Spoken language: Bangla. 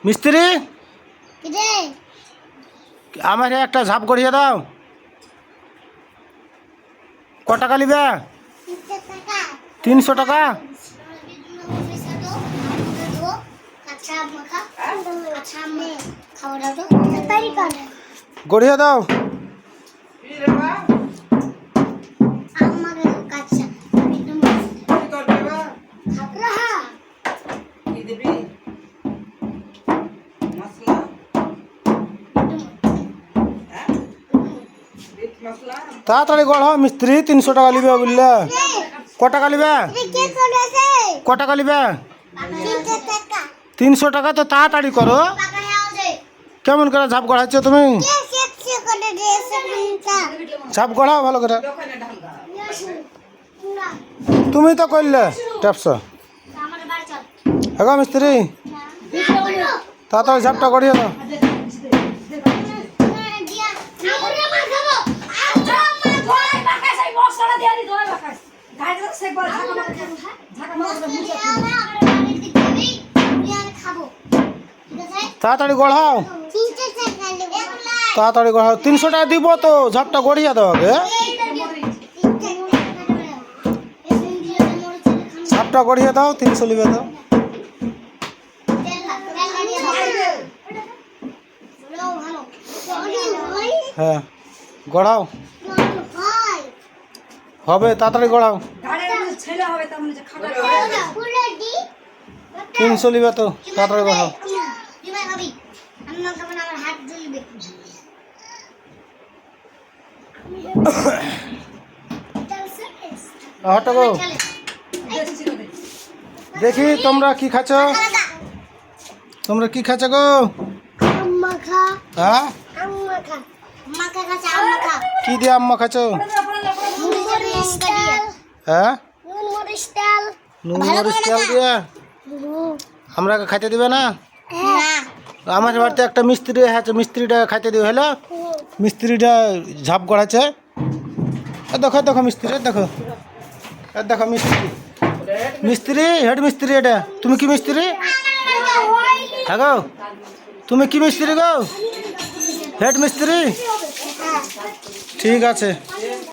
মিস্ত্রি আমার একটা ঝাপ গড়িয়ে দাও। ক টাকা নিবে? 300 টাকা। গড়িয়ে দাও। তাড়াতাড়ি গড় মিস্ত্রি 300 টাকা নিবে বুঝলে। ক টাকা নিবে? ক টাকা নিবে? 300 টাকা। তো তাড়াতাড়ি করো। কেমন করে ঝাপ গড়াচ্ছ তুমি? ঝাপ গড়াও ভালো করে। তুমি তো করলে ট্যাপস। হ্যাঁ মিস্ত্রি তাড়াতাড়ি ঝাপটা গড়িয়ে দাও। তাড়াতাড়ি গড়াও, তাড়াতাড়ি গড়াও। 300 টাকা দিব তো, ঝাপটা গড়িয়ে দাও আগে। ঝাপটা গড়িয়ে দাও, 300 নিবে তো। হ্যাঁ গড়াও, হবে তাড়াতাড়ি গড়াও। 300 নিবে তো, তাড়াতাড়ি গড়াও। হটাবো দেখি তোমরা কি খাচ্ছ? তোমরা কি খাচ্ছ গো? হ্যাঁ কি দিয়ে আম্মা খাচ্ছ? হ্যাঁ নুন মরিচ তেল দিয়ে। আমরা খাইতে দিবে না? আমার বাড়িতে একটা মিস্ত্রি আছে, মিস্ত্রিটা খাইতে দিবে। হলো মিস্ত্রিটা ঝাপ গড়াচ্ছে। দেখো দেখো মিস্ত্রি, দেখো দেখো মিস্ত্রি, মিস্ত্রি হেড মিস্ত্রি। এটা তুমি কি মিস্ত্রি? হ্যাঁ গো তুমি কি মিস্ত্রি গো? হেড মিস্ত্রি। ঠিক আছে।